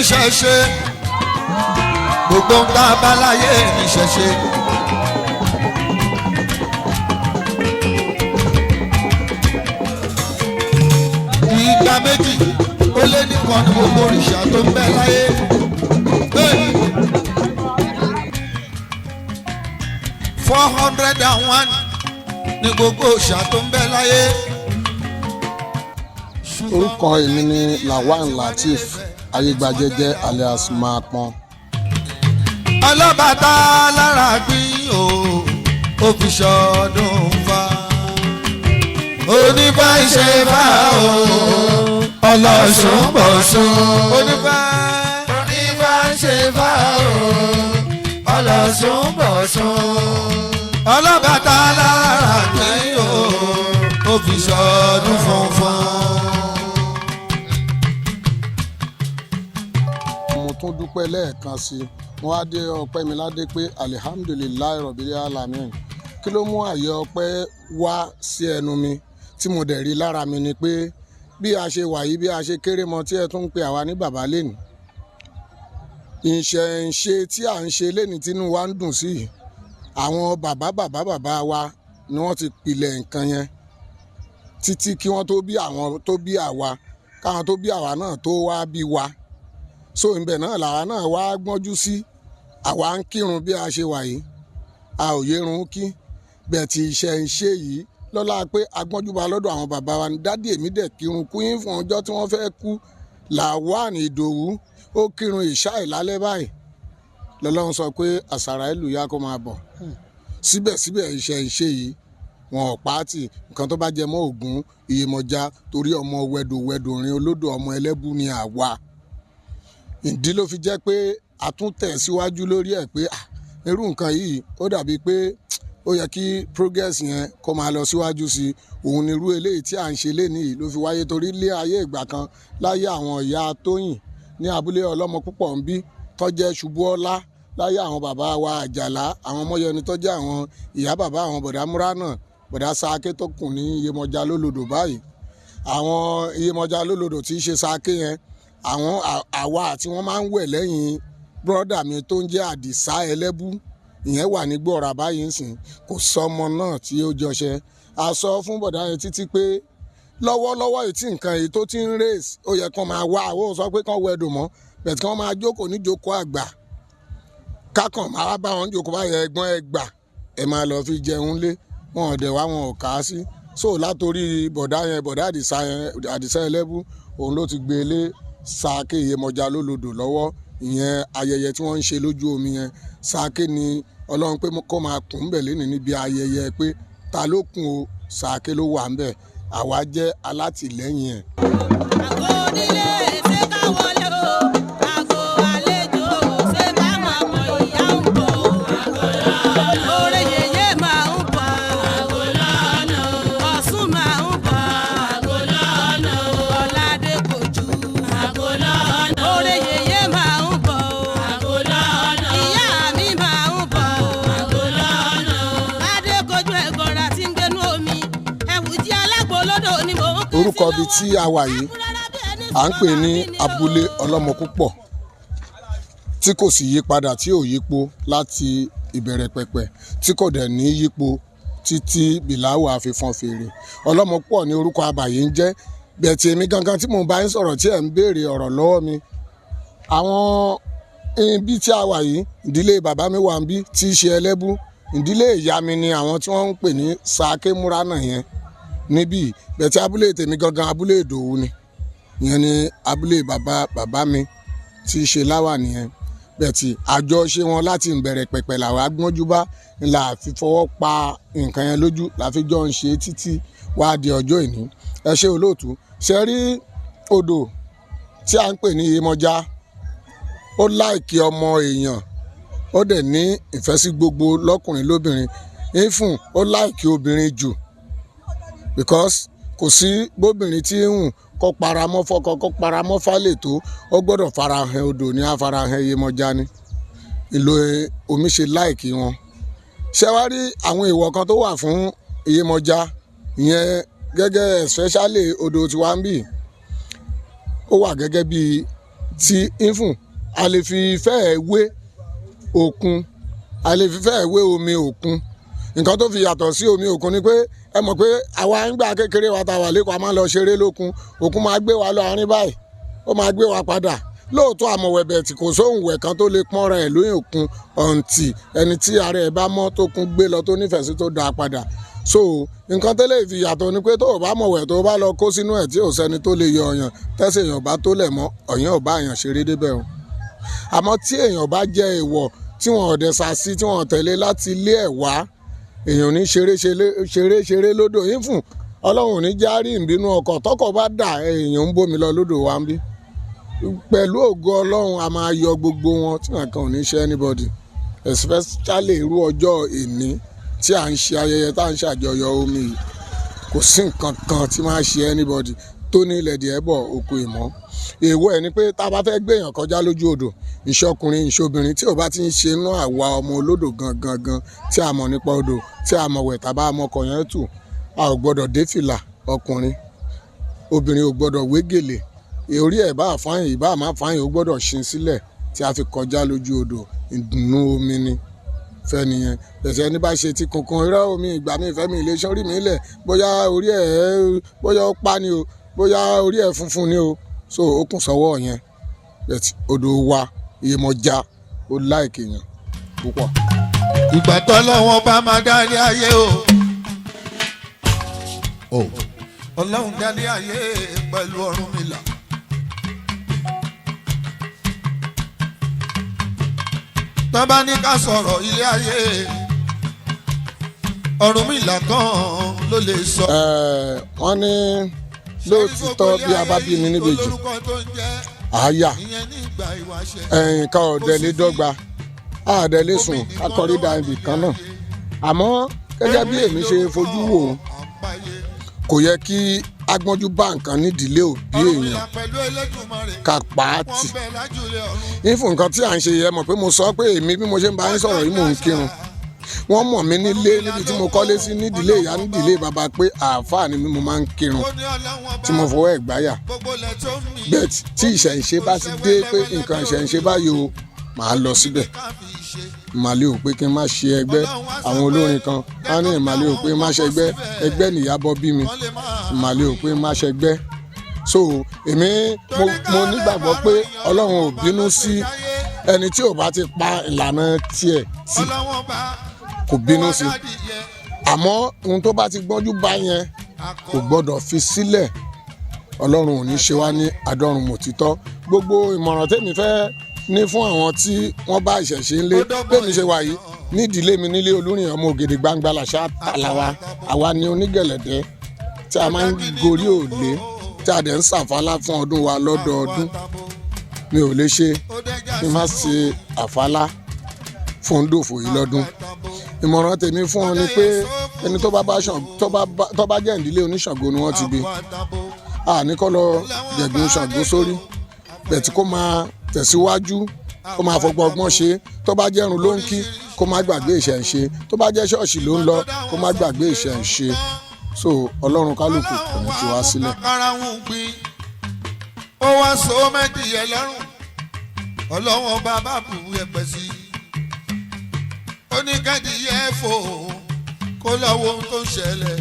níṣẹ̀ṣe gbogbo ń tá a bá láyé níṣẹ̀ṣe. ìgbà méjì ó lé nìkan ní gbogbo òrìṣà tó ń bẹ láyé. 401 ní gbogbo òrìṣà tó ń bẹ láyé. orúkọ èmi ni Lawan Lateef Ayégbajẹjẹ alias Maapọn. ọlọ́bàtà lára gbìn ó fi ṣọdún fa onífà ìṣe bá ọlọ́sùn bọ̀sùn onífà ìṣe bá ọlọ́sùn bọ̀sùn ọlọ́bàtà lára gbìn ó fi ṣọdún funfun. mo tún dúpẹ́ lẹ́ẹ̀kan sí i wọ́n á dé ọpẹ́ mi ládé pé alihamdulilayi rọ̀bìlì alamin kí ló mú àyè ọpẹ́ wá sí ẹnu mi tí mo dẹ̀ rí lára mi ni pé bí a ṣe wà yìí bí a ṣe kéré mọ tí ẹ tún ń pe àwa ní bàbá lẹ́nu ìṣẹ̀ǹṣe tí à ń ṣe lẹ́nu tínú wa ń dùn sí àwọn bàbá wa ni wọ́n ti pilẹ̀ nǹkan yẹn títí kí wọ́n tó bí àwọn tó bí àwa káwọn tó bí àwa náà tó wá bí wa so ìbẹ̀ náà làwa náà wá gbọ́njú sí àwa ń kírun bí a ṣe wà yìí a ò yérun kí bẹ́ẹ̀ tí iṣẹ́ ń ṣe yìí lọ́la pé agbọ́njúba lọ́dọ̀ àwọn bàbá wa ní dádì èmi dẹ̀ kírun kú yín fún ọjọ́ tí wọ́n fẹ́ kú Lawan Ìdòwú ó kírun ìṣá ìlálẹ́ báyìí lọ́lọ́run sọ pé àṣàrà ìlú ya kó máa bọ̀ síbẹ̀síbẹ̀ iṣẹ́ ń ṣe yìí wọn ò pàtì nǹkan tó bá jẹ mọ́ Ògún Iyemọja torí ọmọ wẹdòwẹdòrin olódò ọmọ ẹlẹ́bù ni àwa ìdí ló fi jẹ́ pé a tún tẹ̀ síwájú lórí ẹ̀ pé irú nǹkan yìí ó dàbí pé ó yẹ kí progress yẹn kó máa lọ síwájú sí i òun ni irú eléyìí tí à ń ṣe lénìí ló fi wáyé torí lé ayé ìgbà kan láyé àwọn ìyá Tóyìn ní abúlé ọlọ́mọ púpọ̀ ń bí tọ́jẹ́ Ṣubúọlá láyé àwọn bàbá wa Àjàlá àwọn Ọmọyẹni tọ́jẹ́ àwọn ìyá bàbá àwọn bọ̀dá Múránà bọ̀dá Sáké tó kù ní Iyemọja lólodò báyìí àwọn Iyemọja lólodò tí í ṣe Sáké yẹn àwọn àwa àti wọn máa ń wẹ̀ lẹ́yìn bírọ́dà mi tó ń jẹ́ Àdìsá Ẹlẹ́bú ìyẹn wà ní gbọ́ra báyìí ń sìn kò sọmọ náà tí ó jọṣẹ a sọ fún bọ̀dá yẹn títí pé lọ́wọ́lọ́wọ́ ètí nǹkan èyí tó ti ń rèé ó yẹ kán máa wá àwọn ò sọ pé kán wẹ̀dò mọ́ bẹ̀ẹ̀ tí wọ́n máa jókòó níjókòó àgbà kákan máa bá wọn jókòó báyẹn ẹ̀gbọ́n ẹgbà ẹ̀ máa lọ fi jẹun lé wọn ò dẹ̀ wá wọn ò kà á sí so látòrí bọ̀dá yẹn bọ̀dá Àdìsá Ẹlẹ́bú òun ló ti gbé lé Sáké Iyemọja lólodò lọ́wọ́ ìyẹn ayẹyẹ tí wọ́n ń ṣe lójú omi yẹn Sáké ni Ọlọ́run pé kó máa kùn bẹ̀ lẹ́nu níbi ayẹyẹ pé ta ló kùn o Sáké ló wà ń bẹ̀ àwa jẹ́ alátìlẹ́yìn ẹ̀. àgọ́ onílé ṣé ká wọlé o àgọ́ àlejò ṣé ká máa bọ̀ ìyá ń bọ̀ àgọ́ lọ́nà oore yèyé máa ń bọ̀ àgọ́ lọ́nà Ọ̀ṣun máa ń bọ̀ àgọ́ lọ́nà Ọ̀làdé Kòjú àgọ́ lọ́nà oore yèyé máa ń bọ̀ àgọ́ lọ́nà ìyá mi máa ń bọ̀ àgọ́ lọ́nà Adé Kòjú ẹ̀gọ́ra tí ń gbénú omi ẹ̀wù jí alágbó lódò ni mò ń kí orúkọ bíi tí a wà yìí à ń pè ní abúlé ọlọ́mọ púpọ̀ tí kò sì yípadà tí ò yípo láti ìbẹ̀rẹ̀ pẹ̀pẹ̀ tí kò dẹ̀ ní yípo títí bìláwò àfihàn fèrè ọlọ́mọ púpọ̀ ní orúkọ abàyè ń jẹ́ bẹ́ẹ̀ tí èmi gangan tí mò ń bá ń sọ̀rọ̀ tí ẹ̀ ń béèrè ọ̀rọ̀ lọ́wọ́ mi àwọn ibi tí a wà yìí ìdílé bàbá mi wà ń bí tí í ṣe Ẹlẹ́bú ìdílé ìyá mi ni àwọn tí wọ́n ń pè ní Sáké Múránà yẹn níbí bẹ́ẹ̀ tí abúlé tèmi gangan abúlé Ìdòwú ni ìyẹn ni abúlé bàbá mi tí í ṣe Láwà nìyẹn bẹ́ẹ̀ tí àjọṣe wọn láti ìbẹ̀rẹ̀ pẹ̀pẹ̀ làwọn agbọ́njú bá ńlá fi fọwọ́ pa nǹkan yẹn lójú láfi jọ ń ṣe títí wá di ọjọ́ ìní ẹ ṣe olóòtú ṣe rí odò tí a ń pè ní Iyemọja ó láìkí ọmọ èèyàn ó dẹ̀ ní ìfẹ́ sí gbogbo lọ́kùnrin lóbìnrin ìfún ó láìkí obìnrin jù because kò sí bóbìnrin tí ń hùn kó paramọ́ fọ́kọ kó paramọ́ fálè tó ó gbọ́dọ̀ farahàn odò ní àfarahàn Iyemọja ni ìlò omi ṣe láìkí wọn ṣé wá rí àwọn èèwọ̀ kan tó wà fún Iyemọja ìyẹn gẹ́gẹ́ especially odò tí wá ń bì ó wà gẹ́gẹ́ bí tí ifun a lè fi fẹ́ẹ̀ wé òkun, a lè fi fẹ́ẹ̀ wé omi òkun. Nǹkan tó fi yàtọ̀ sí omi òkun ni pé ẹ mọ̀ pé àwa ń gbà kékeré wa ta wà lẹ́kọ̀ọ́ a máa lọ ṣeré lókun, òkun máa gbé wa lọ àárín báyìí, ó máa gbé wa padà. Lóòótọ́ àmọ̀wẹ̀bẹ̀ tí kò sóhun wẹ̀ kan tó lè pọ́nra ẹ̀ lóyún òkun ọ̀ǹtì ẹni tí ara ẹ̀ bá mọ́ tó kún gbé lọ tó nífẹ̀ẹ́ sí tó dáa padà. So nǹkan tẹ́lẹ̀ fi yàtọ̀ ni pé tó o bá mọ̀wẹ̀ tó o bá lọ kó sínú ẹ̀ tí ò sẹ́ni tó lè yọ ọ̀yàn tẹ́sí èèyàn bá tó lẹ̀ mọ́ ọ̀yàn ò bá èèyàn ṣeré débẹ̀ o. Àmọ́ tí èèyàn bá jẹ èèwọ̀ tí wọn ò dẹ̀ sàsí tí wọn ò tẹ̀lé láti ilé ẹ̀ wá, èèyàn ní ṣeré lódò yín fún Ọlọ́run ò ní járí ìbínú ọkọ̀ tọkọ̀ bá dà èèyàn ń bómi lọ lódò wa ń bí. Pẹ̀lú ògo Ọlọ́run a máa yọ gbogbo wọn tí wọn kàn ò ní ṣe anybody, especially irú ọjọ́ èní tí à ń ṣe ayẹyẹ tá à ń ṣàjọyọ̀ omi yìí. Kò sí nǹkan kan tí máa ṣe anybody tó ní ilẹ̀ díẹ̀ bọ̀ oko ìmọ̀. Èèwọ̀ ẹ̀ ni pé tá a bá fẹ́ gbé èèyàn kọjá lójú odò, ìṣọkùnrin ìṣobìnrin tí ò bá ti ń ṣe inú àwa ọmọ olódò gangan tí a mọ̀ nípa odò tí a mọ̀ wẹ̀ tàbá ọmọkọ̀ yẹn tù, a ò gbọ́dọ̀ dé fìlà ọkùnrin, obìnrin ò gbọ́dọ̀ wé gèlè, orí ẹ̀ bá fáyìn ìbá má fáyìn ó gbọ́dọ̀ ṣin sílẹ̀ tí a fi kọjá lójú odò. Ìdùnnú omi ni fẹ́ nìyẹn. Bẹ̀sẹ̀ ní bá ṣe ti kankan irọ́ omi ìgbà mi ìfẹ́ mi ilé iṣẹ́ orí mi lẹ̀ bóyá orí ẹ̀ bóyá ó pa ni o bóyá orí ẹ̀ funfun ni o, so ó kún sọ́wọ́ yẹn. Odò wa Iyemọja ó láìkè yẹn púpọ̀. ìgbà tọ́lọ́wọ́n bá máa dálé ayé o Ọlọ́run dálé ayé pẹ̀lú Ọ̀rúnmìlà. tọ́ bá ní ká sọ̀rọ̀ ilé ayé Ọ̀rúnmìlà kan ló lè sọ. Wọ́n ní lóòtítọ́ bí a bá bí mi níbejì àáyá nǹkan ọ̀dẹ̀ lè dọ́gba àdẹ̀ lè sùn akọrí da ibì kan náà. Àmọ́ gẹ́gẹ́ bí èmi ṣe fojú wò ó, kò yẹ kí agbọ́njú bá nǹkan nídìílé òbí èèyàn ká pa á tì. Ifun nǹkan tí à ń ṣe yẹ mọ̀ pé mo sọ pé èmi bí mo ṣe ń bá yín sọ̀rọ̀ yìí mò ń kírun. Wọ́n mọ̀ mí nílé níbi tí mo kọ́lé sí nídìílé ìyá nídìílé bàbá pé àáfàá ni mo máa ń kírun tí mo fọwọ́ ẹ̀ gbáyà. Bẹ́ẹ̀ tí ìṣẹ̀ǹṣe bá ti dé pé nǹkan ìṣẹ̀ǹṣe báyìí o màá lọ síbẹ̀. Ìmàlẹ́ ò pé kí n má ṣe ẹgbẹ́, àwọn olórin kan á ní ìmàlẹ́ ò pé má ṣe ẹgbẹ́ nìyàbọ̀ bí mi, ìmàlẹ́ ò pé má ṣe ẹgbẹ́. So èmi mo nígbàgbọ́ pé Ọlọ́run ò bínú sí ẹni tí ò bá ti pa ìlànà tiẹ̀ tí kò bínú sí. Àmọ́ ohun tó bá ti gbọ́njú bá yẹn kò gbọ́dọ̀ fi sílẹ̀. Ọlọ́run ò ní ṣe wá ní adọ́run mòtítọ́. Gbogbo ìmọ̀ràn tèmi fẹ́ ní fún àwọn tí wọ́n bá ìṣẹ̀ṣe ńlé bẹ́ẹ̀ni ṣe wà yìí nídìílé mi nílé Olúrin ọmọ Ògèdè Gbangba làṣà tàlàwà àwa ni onígẹ̀lẹ̀dẹ́ tí a máa ń gorí òòlé tí a dẹ̀ ń ṣàfálà fún ọdún wa lọ́dọọdún. Mi ò lè ṣe kí n má ṣe àfálà fún dòfò yìí lọ́dún. Ìmọ̀ràn tèmi fún ọ ni pé ẹni tó bá jẹ́ ìdílé oníṣàngó ni wọ́n ti bí, àní kọ́ lọ jẹ̀gún ṣàngó sórí bẹ̀tí kó máa tẹ̀síwájú kó máa fọgbọ́n ṣe. Tó bá jẹ́run ló ń kí kó má gbàgbé ìṣẹ̀ǹṣe, tó bá jẹ́ ṣọ́ọ̀ṣì ló ń lọ kó má gbàgbé ìṣẹ̀ǹṣe. So Ọlọ́run kálukú kò ní fi wá sílẹ̀. ó wá so mẹ́dìyẹ lọ́rùn Ọlọ́run bàbá bù ẹ̀pẹ̀ sí i. ó ní kẹ́dìyẹ fò kó lọ́wọ́ ohun tó ń ṣẹlẹ̀.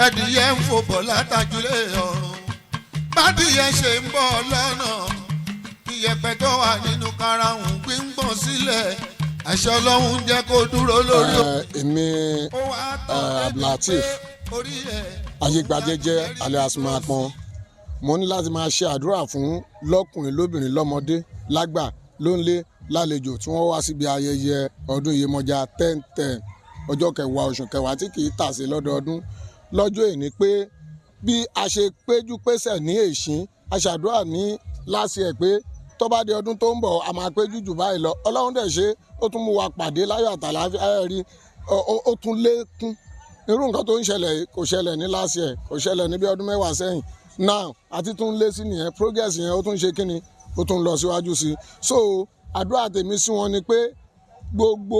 ẹ̀dìyẹ ń fò bọ̀ látàjúlé ọ̀run. bádìyẹ ṣe ń bọ̀ lọ́nà iyẹ̀pẹ̀ tó wà nínú karahun gbígbọ̀n sílẹ̀. àṣẹ Ọlọ́run jẹ́ kó dúró lórí. Èmi Abdulateef Ayégbajẹ́jẹ́ alias Máapọn, mo ní láti máa ṣe àdúrà fún lọ́kùnrin lóbìnrin lọ́mọdé lágbà lónlé lálejò tí wọ́n wá síbi ayẹyẹ ọdún Iyemọja 10/10 ọjọ́ kẹwàá oṣù kẹwàá tí kì í tàsé lọ́dọọdún. Lọ́jọ́ èní pé bí a ṣe péjú pésẹ̀ ní èṣín a ṣàdúrà ní láti ẹ̀ pé tó bá di ọdún tó ń bọ̀ a máa péjú jù báyìí lọ. Ọlọ́run dẹ̀ ṣe ó tún mú wa pàdé láyọ̀ àtàlàáfíà rí ó tún lékún. Irú nǹkan tó ń ṣẹlẹ̀ kò ṣẹlẹ̀ ní last year, kò ṣẹlẹ̀ ní bí ọdún mẹ́wàá sẹ́yìn. Now àti tún lé sí nìyẹn, progress yẹn ó tún ṣe kíni ó tún lọ síwájú sí i. So àdúrà tèmi sí wọn ni pé gbogbo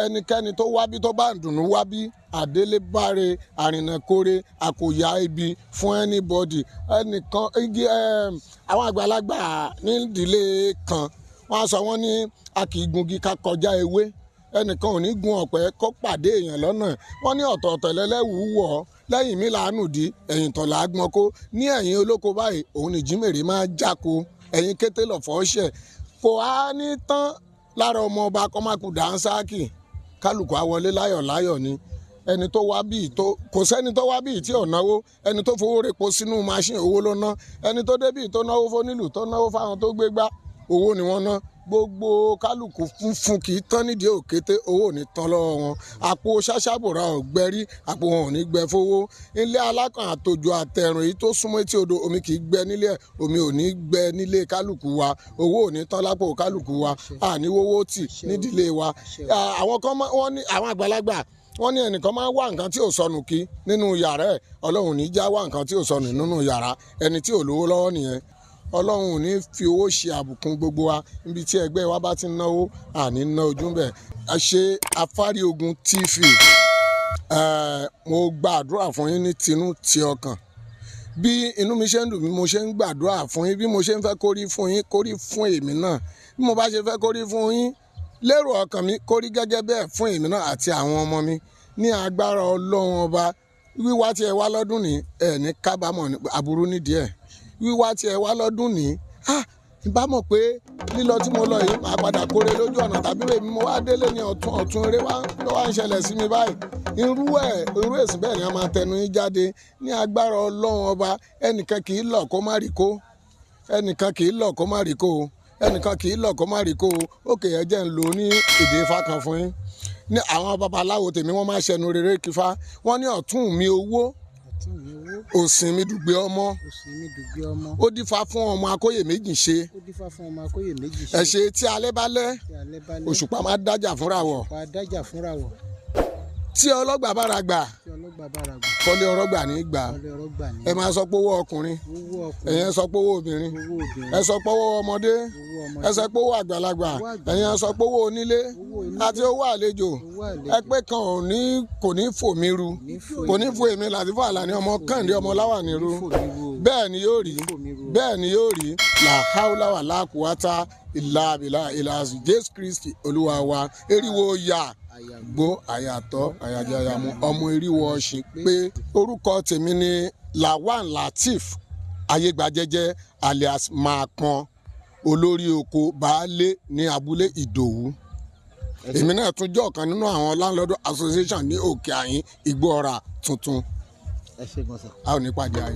ẹnikẹ́ni tó wá bí tó bá ń dùnnú wá bí àdélébáre àrìnàkóre àkòyà ibi fún anybody ẹnìkan igi àwọn àgbàlagbà nídìílé kan wọ́n á sọ wọ́n ní a kì í gungi ká kọjá ewé ẹnìkan ò ní gun ọ̀pẹ kó pàdé èèyàn lọ́nà wọ́n ní ọ̀tọ̀ọ̀tọ̀ lẹ́lẹ́wùú wọ̀ ọ́ lẹ́yìn mi làánù dí ẹ̀yìn tọ̀là gbọ́n kó ní ẹ̀yìn olóko báyìí òun ní jímèrè máa jáko ẹ̀yìn kété lọ̀fọ́ ṣẹ̀ kò á ní tán lára ọmọ ọba kọ́mákù dánsáàkì kálukú á wọlé láyọ̀ ni ẹni tó wá bíi tó kò sẹ́ni tó wá bíi tí ò náwó ẹni tó fowó repo sínú máṣíìnì owó ló ná ẹni tó débìí tó náwó fónílù tó náwó fáwọn tó gbé gbá owó ni wọ́n ná gbogbo kálukú fún kì í tán nídìí òkété owó ò ní tán lọ́wọ́ wọn àpò ṣáṣábòrà ọ̀gbẹ́rí àpò wọn ò ní gbẹ fowó ilé alákàn àtòjò àtẹ̀rùn èyí tó súnmọ́ etí odò omi kì í gbẹ nílé ẹ̀ omi ò ní gbẹ nílé kálukú wa owó ò ní tán lápò kálukú wa àníwówó tì nídìílé wa àwọn kan wọ́n ní àwọn àgbàlagbà wọ́n ní ẹnìkan máa ń wá nǹkan tí ò sọnù kí nínú yàrá ẹ̀ ọlọ́run ní já wá nǹkan tí ò sọnù nínú yàrá ẹni tí ò lówó lọ́wọ́ nìyẹn ọlọ́run ò ní fi owó ṣe àbùkún gbogbo wa níbi tí ẹgbẹ́ wa bá ti ń náwó àní ná ojú ń bẹ̀. a ṣe Afárí Ogun TV mo gbàdúrà fún yín ní tinú ti ọkàn bí inú mi ṣe ń dùn bí mo ṣe ń gbàdúrà fún yín bí mo ṣe ń fẹ́ kórí fún yín kórí fún èmi náà bí mo bá ṣe fẹ́ kórí fún yín lérò ọkàn mi kórí gẹ́gẹ́ bẹ́ẹ̀ fún èmi náà àti àwọn ọmọ mi ní agbára ọlọ́run ọba wíwá tí ẹ wá lọ́dún ní ẹ̀ ní kábàámọ̀ aburú nídìí ẹ̀ wíwá tí ẹ wá lọ́dún ní bá mọ̀ pé lílọ tí mo lọ yìí máa padà kórè lójú ọ̀nà tàbí rèmi mo wá délé ní ọ̀tún eré ló wá ń ṣẹlẹ̀ sí mi báyìí irú èsì bẹ́ẹ̀ ni a máa tẹnu yín jáde ní agbára ọlọ́run ọba ẹnìkan kì í lọ kó má rí kó ẹnìkan kì í lọ kó má rí kó ẹnìkan kì í lọ kó má rí kó òkè ẹ jẹ́ ń lò ní èdè Ifá kan fún yín ní àwọn babaláwo tèmi wọ́n máa ṣẹnu rere kífá wọ́n ní ọ̀tún mi owó òsìn mi dùgbẹ́ ọmọ ó dífá fún ọmọ akóyè méjì ṣe ẹ ṣe tí alẹ́ bá lẹ́ òṣùpá máa dájà fúnra wọ̀ tí ọlọ́gbà bára gbà kọ́lé ọlọ́gbà ní gbà ẹ máa sọ pé owó ọkùnrin ẹ̀yin sọ pé owó obìnrin ẹ sọ pé owó ọmọdé ẹ sọ pé owó àgbàlagbà ẹ̀yin sọ pé owó onílé àti owó àlejò ẹ pé kan kò ní fò mí ru kò ní fò èmi láti fò Àlàní ọmọ Kẹ́hìndé ọmọ Láwàní ru bẹ́ẹ̀ ni yóò rí làhàúlà wà láàkúwátá ìlà àbílà ìlàsì Jésù Kristi Olúwa wa eriwo ya gbó àyàtọ̀ àyàjàyàmú ọmọ eriwo ọ̀sìn pé orúkọ tèmi ni Lawan Lateef Ayégbàjẹ́jẹ́ alias Maapọn olórí oko baálé ní abúlé Ìdòwú èmi náà tún jẹ́ ọ̀kan nínú àwọn landlord association ní Òkè Àyín Ìgbọ́ọ̀rà tuntun a ò ní pàdé ayé.